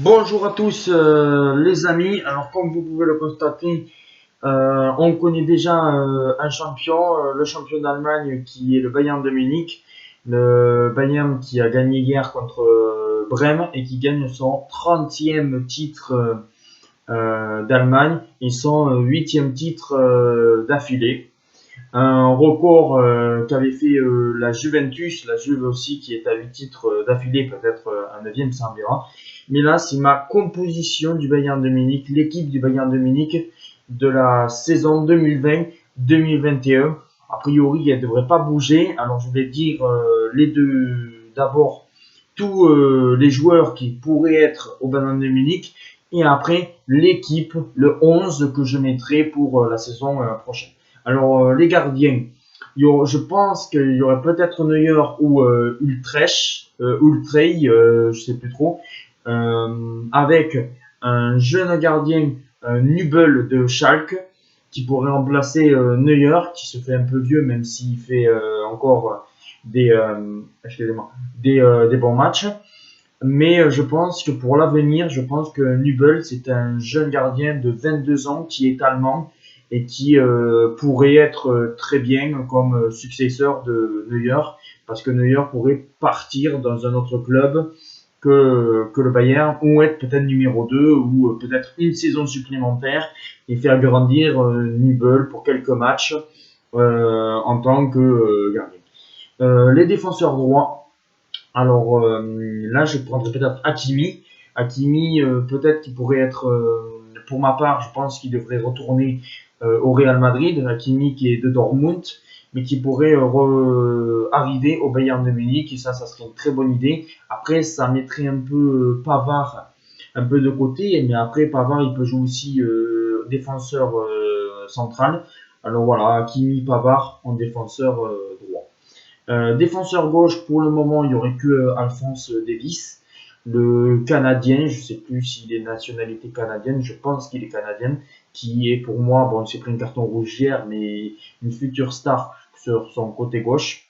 Bonjour à tous les amis. Alors comme vous pouvez le constater, on connaît déjà un champion, le champion d'Allemagne qui est le Bayern de Munich. Le Bayern qui a gagné hier contre Brême et qui gagne son 30e titre d'Allemagne et son 8e titre d'affilée. Un record qu'avait fait la Juventus, la Juve aussi qui est à 8 titres d'affilée, peut-être un 9e, ça on verra. Mais là, c'est ma composition du Bayern de Munich, l'équipe du Bayern de Munich de la saison 2020-2021. A priori, elle ne devrait pas bouger. Alors, je vais dire les deux d'abord, tous les joueurs qui pourraient être au Bayern de Munich. Et après, l'équipe, le 11 que je mettrai pour la saison prochaine. Alors, les gardiens, je pense qu'il y aurait peut-être Neuer ou Utrecht, je sais plus trop, avec un jeune gardien, Nübel de Schalke, qui pourrait remplacer Neuer, qui se fait un peu vieux, même s'il fait encore des, des bons matchs. Mais je pense que pour l'avenir, je pense que Nübel, c'est un jeune gardien de 22 ans qui est allemand et qui pourrait être très bien comme successeur de Neuer, parce que Neuer pourrait partir dans un autre club que le Bayern, ou être peut-être numéro 2, ou peut-être une saison supplémentaire, et faire grandir Nübel pour quelques matchs en tant que gardien. Les défenseurs droits, alors là, je prendrais peut-être Hakimi. Hakimi, peut-être qu'il pourrait être, pour ma part, je pense qu'il devrait retourner au Real Madrid. Hakimi qui est de Dortmund, mais qui pourrait arriver au Bayern de Munich. Et ça serait une très bonne idée. Après, ça mettrait un peu Pavard un peu de côté, mais après Pavard, il peut jouer aussi défenseur central. Alors voilà, Hakimi, Pavard en défenseur droit. Défenseur gauche, pour le moment, il n'y aurait que Alphonse Davies, le Canadien. Je ne sais plus s'il est nationalité canadienne, je pense qu'il est canadien, qui est pour moi, bon, il s'est pris un carton rouge hier, mais une future star sur son côté gauche.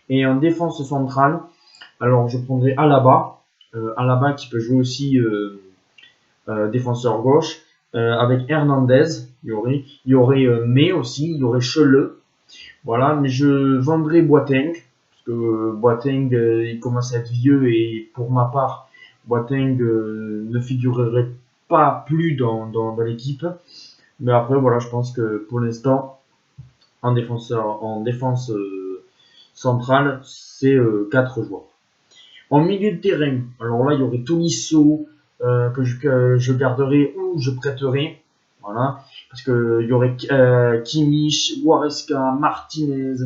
Et en défense centrale, alors je prendrais Alaba, Alaba qui peut jouer aussi défenseur gauche, avec Hernandez, il y aurait May aussi, il y aurait Chele. Voilà, mais je vendrai Boateng, parce que Boateng, il commence à être vieux et pour ma part, Boateng ne figurerait pas plus dans l'équipe. Mais après, voilà, je pense que pour l'instant, en défense centrale, c'est 4 joueurs. En milieu de terrain, alors là, il y aurait Tolisso que je garderai ou je prêterai. Voilà. Parce qu'il y aurait Kimmich, Goretzka, Martinez,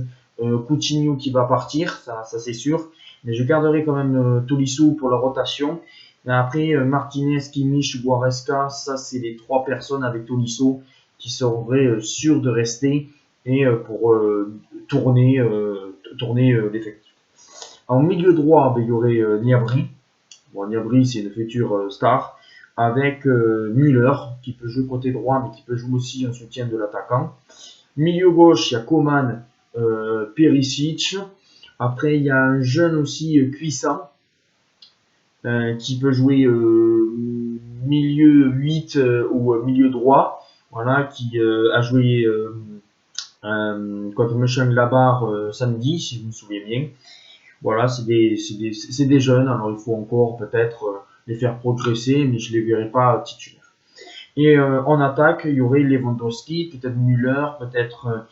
Coutinho qui va partir, ça c'est sûr. Mais je garderai quand même Tolisso pour la rotation. Mais après, Martinez, Kimmich, Goretzka, ça c'est les 3 personnes avec Tolisso qui seraient sûrs de rester et pour tourner l'effectif. En milieu droit, il y aurait Niabri. Bon, Niabri, c'est une future star. Avec Müller, qui peut jouer côté droit, mais qui peut jouer aussi en soutien de l'attaquant. Milieu gauche, il y a Coman, Perisic. Après, il y a un jeune aussi, Cuissant, qui peut jouer milieu 8 ou milieu droit. Voilà, qui a joué contre Mönchengladbach samedi, si je me souviens bien. Voilà, c'est des jeunes, alors il faut encore peut-être les faire progresser, mais je ne les verrai pas titulaires. Et en attaque, il y aurait Lewandowski, peut-être Müller, peut-être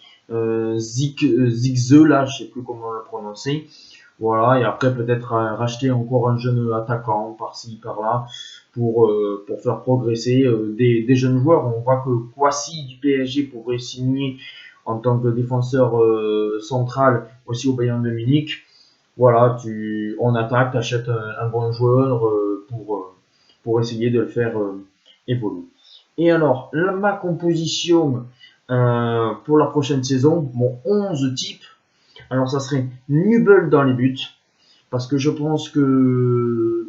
Zigze, là, je ne sais plus comment le prononcer. Voilà, et après peut-être racheter encore un jeune attaquant par-ci, par-là, pour faire progresser des jeunes joueurs. On voit que Kouassi du PSG pourrait signer en tant que défenseur central aussi au Bayern de Munich. Voilà, en attaque, tu achètes un bon joueur pour essayer de le faire évoluer. Et alors, ma composition pour la prochaine saison, mon 11 type, alors ça serait Nübel dans les buts, parce que je pense que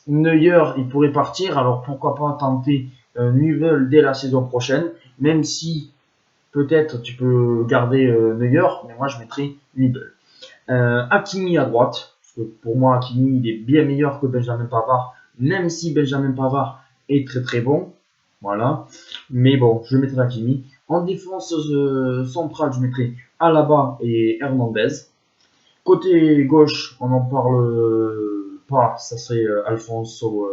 Neuer, il pourrait partir, alors pourquoi pas tenter Nübel dès la saison prochaine, même si peut-être tu peux garder Neuer, mais moi je mettrais Nübel. Hakimi à droite, parce que pour moi Hakimi il est bien meilleur que Benjamin Pavard même si Benjamin Pavard est très très bon. Voilà. Mais bon, je mettrai Hakimi. En défense centrale, je mettrai Alaba et Hernandez. Côté gauche, on n'en parle pas, ça serait Alphonso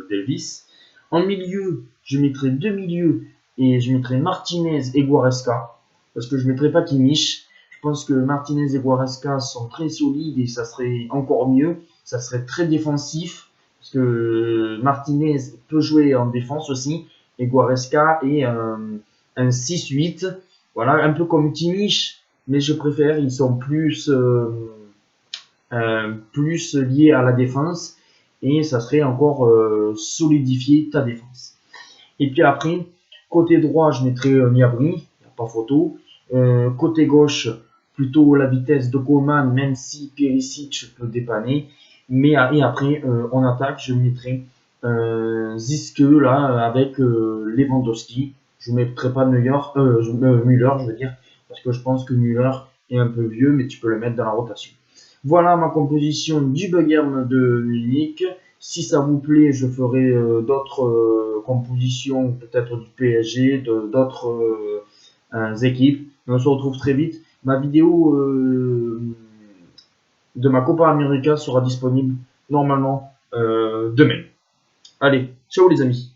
Davies. En milieu, je mettrai deux milieux et je mettrai Martinez et Goretzka. Parce que je ne mettrai pas Kimmich. Je pense que Martinez et Goretzka sont très solides et ça serait encore mieux. Ça serait très défensif. Parce que Martinez peut jouer en défense aussi. Et Goretzka est un 6-8. Voilà, un peu comme Kimmich. Mais je préfère, ils sont plus liés à la défense. Et ça serait encore solidifier ta défense. Et puis après, côté droit, je mettrai Niabri, il n'y a pas photo. Côté gauche, plutôt la vitesse de Coman, même si Perisic peut dépanner. Mais et après, en attaque, je mettrai Ziske là avec Lewandowski. Je ne mettrai pas Müller, je veux dire, parce que je pense que Müller est un peu vieux, mais tu peux le mettre dans la rotation. Voilà ma composition du Bayern de Munich. Si ça vous plaît, je ferai d'autres compositions, peut-être du PSG, d'autres équipes. On se retrouve très vite. Ma vidéo de ma Copa América sera disponible normalement demain. Allez, ciao les amis.